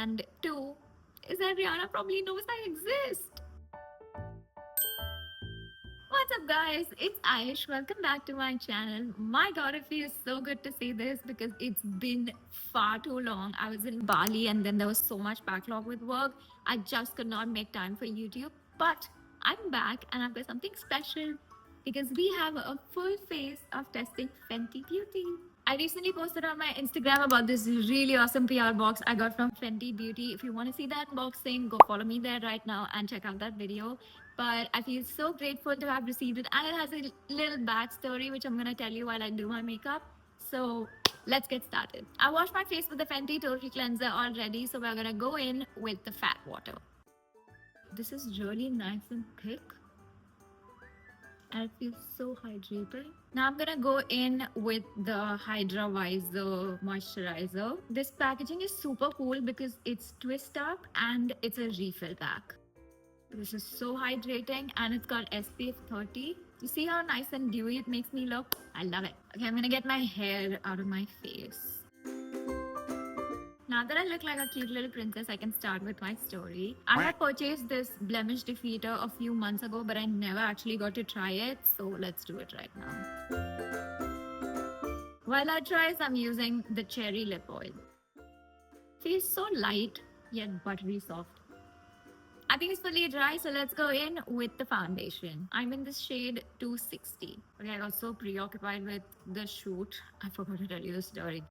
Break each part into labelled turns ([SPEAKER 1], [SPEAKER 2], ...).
[SPEAKER 1] And two is that Rihanna probably knows I exist. What's up, guys? It's Aish. Welcome back to my channel. My god, it feels so good to see this because it's been far too long. I was in Bali and then there was so much backlog with work. I just could not make time for YouTube. But I'm back and I've got something special because we have a full face of testing Fenty Beauty. I recently posted on my Instagram about this really awesome PR box I got from Fenty Beauty. If you want to see that unboxing, go follow me there right now and check out that video. But I feel so grateful to have received it, and it has a little backstory which I'm gonna tell you while I do my makeup. So let's get started. I washed my face with the Fenty Total Cleanser already, so we're gonna go in with the fat water. This is really nice and thick and it feels so hydrating. Now I'm gonna go in with the Hydra Visor moisturizer. This packaging is super cool because it's twist up and it's a refill pack. This is so hydrating and it's got SPF 30. You see how nice and dewy it makes me look? I love it. Okay, I'm gonna get my hair out of my face. Now that I look like a cute little princess, I can start with my story. I had purchased this blemish defeater a few months ago, but I never actually got to try it, so let's do it right now. While I try, I'm using the cherry lip oil. Feels so light yet buttery soft. I think it's fully dry, so let's go in with the foundation. I'm in this shade 260. Okay, I got so preoccupied with the shoot, I forgot to tell you the story.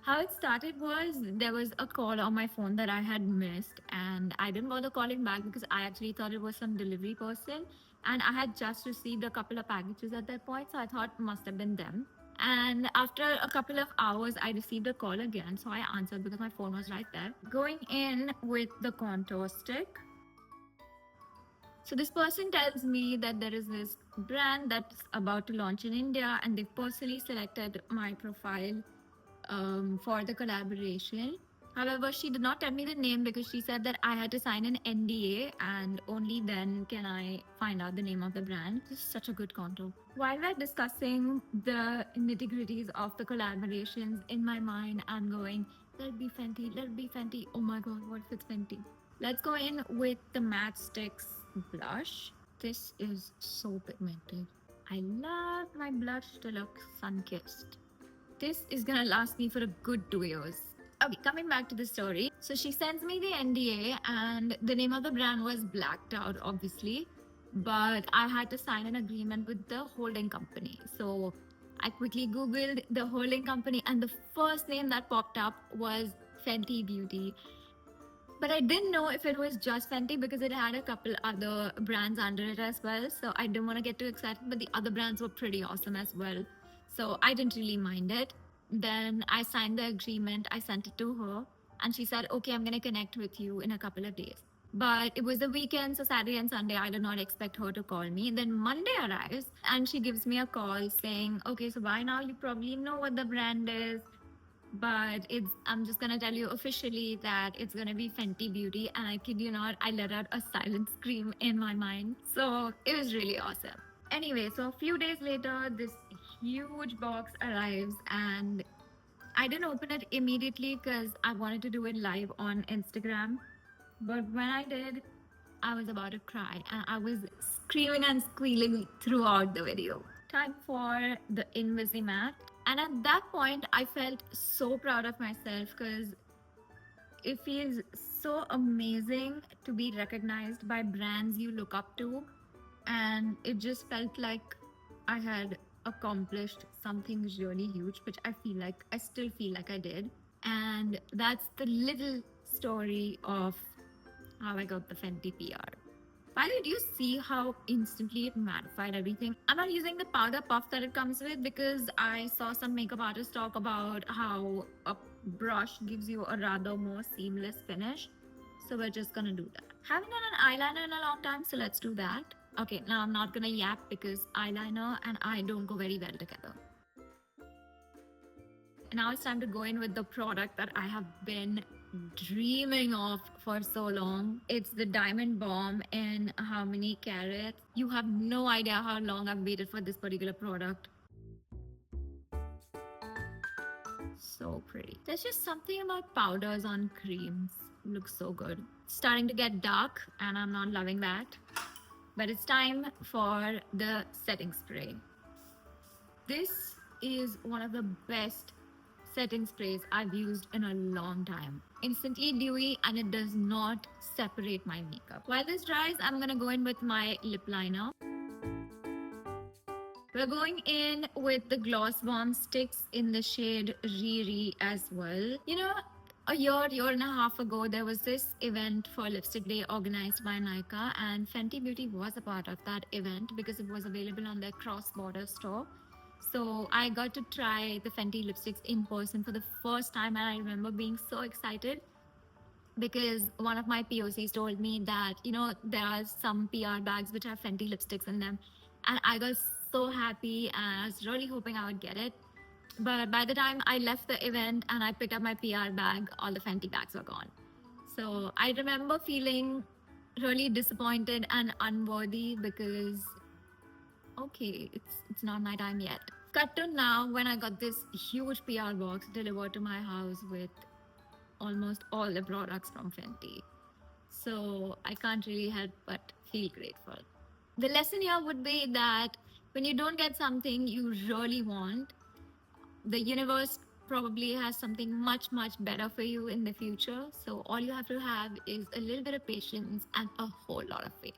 [SPEAKER 1] How it started was there was a call on my phone that I had missed, and I didn't bother calling back because I actually thought it was some delivery person, and I had just received a couple of packages at that point, so I thought it must have been them. And after a couple of hours, I received a call again, so I answered because my phone was right there. Going in with the contour stick. So this person tells me that there is this brand that's about to launch in India, and they've personally selected my profile for the collaboration. However, she did not tell me the name because she said that I had to sign an NDA and only then can I find out the name of the brand. This is such a good contour. While we're discussing the nitty gritties of the collaborations, in my mind, I'm going, let it be Fenty, let it be Fenty. Oh my god, what if it's Fenty? Let's go in with the Matte Sticks blush. This is so pigmented. I love my blush to look sun-kissed. This is gonna last me for a good 2 years. Okay, coming back to the story. So she sends me the NDA, and the name of the brand was blacked out, obviously. But I had to sign an agreement with the holding company. So I quickly Googled the holding company, and the first name that popped up was Fenty Beauty. But I didn't know if it was just Fenty because it had a couple other brands under it as well. So I didn't want to get too excited, but the other brands were pretty awesome as well. So I didn't really mind it. Then I signed the agreement, I sent it to her, and she said, okay, I'm going to connect with you in a couple of days. But it was the weekend, so Saturday and Sunday, I did not expect her to call me. Then Monday arrives, and she gives me a call saying, okay, so by now you probably know what the brand is, but I'm just gonna tell you officially that it's gonna be Fenty Beauty, and I kid you not, I let out a silent scream in my mind. So it was really awesome. Anyway, so a few days later, this huge box arrives, and I didn't open it immediately because I wanted to do it live on Instagram. But when I did, I was about to cry and I was screaming and squealing throughout the video. Time for the Invisimatte. And at that point, I felt so proud of myself because it feels so amazing to be recognized by brands you look up to. And it just felt like I had accomplished something really huge, which I still feel like I did. And that's the little story of how I got the Fenty PR. By the way, do you see how instantly it mattified everything? I'm not using the powder puff that it comes with because I saw some makeup artists talk about how a brush gives you a rather more seamless finish. So we're just gonna do that. Haven't done an eyeliner in a long time, so let's do that. Okay, now I'm not gonna yap because eyeliner and I don't go very well together. Now it's time to go in with the product that I have been dreaming of for so long. It's the Diamond Bomb in How Many Carats. You have no idea how long I've waited for this particular product. So so pretty. There's just something about powders on creams. Looks so good. Starting to get dark and I'm not loving that. But it's time for the setting spray. This is one of the best setting sprays I've used in a long time. Instantly dewy and it does not separate my makeup. While this dries, I'm gonna go in with my lip liner. We're going in with the Gloss Bomb sticks in the shade Riri as well. You know, a year and a half ago, there was this event for Lipstick Day organized by Nykaa, and Fenty Beauty was a part of that event because it was available on their cross-border store. So I got to try the Fenty lipsticks in person for the first time, and I remember being so excited because one of my POCs told me that, you know, there are some PR bags which have Fenty lipsticks in them. And I got so happy and I was really hoping I would get it. But by the time I left the event and I picked up my PR bag, all the Fenty bags were gone. So I remember feeling really disappointed and unworthy because, okay, it's not my time yet. Cut to now when I got this huge PR box delivered to my house with almost all the products from Fenty. So I can't really help but feel grateful. The lesson here would be that when you don't get something you really want, the universe probably has something much, much better for you in the future. So all you have to have is a little bit of patience and a whole lot of faith.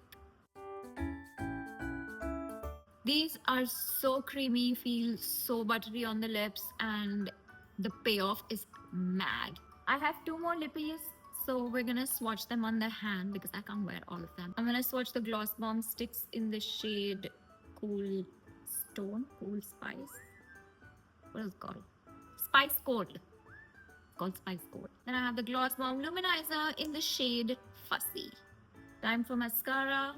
[SPEAKER 1] These are so creamy, feel so buttery on the lips, and the payoff is mad. I have two more lippies, so we're gonna swatch them on the hand because I can't wear all of them. I'm gonna swatch the Gloss Bomb sticks in the shade Cool Spice. What is it called? Spice Cold. It's called Spice Cold. Then I have the Gloss Bomb Luminizer in the shade Fussy. Time for mascara.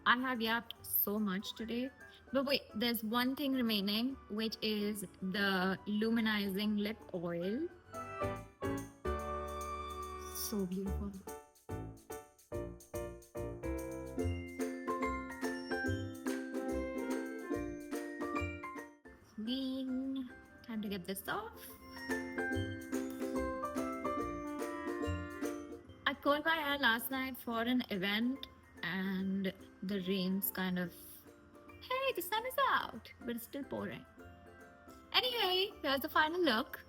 [SPEAKER 1] I have yapped so much today. But wait, there's one thing remaining, which is the luminizing lip oil. So beautiful. Clean. Time to get this off. I curled my hair last night for an event and the rain's kind of, hey, the sun is out, but it's still pouring. Anyway, here's the final look.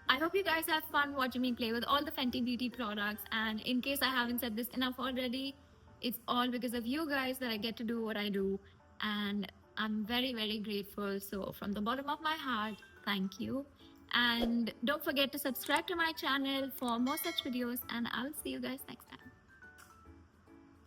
[SPEAKER 1] I hope you guys have fun watching me play with all the Fenty Beauty products, and in case I haven't said this enough already, it's all because of you guys that I get to do what I do, and I'm very, very grateful. So from the bottom of my heart, thank you. And don't forget to subscribe to my channel for more such videos, and I'll see you guys next time.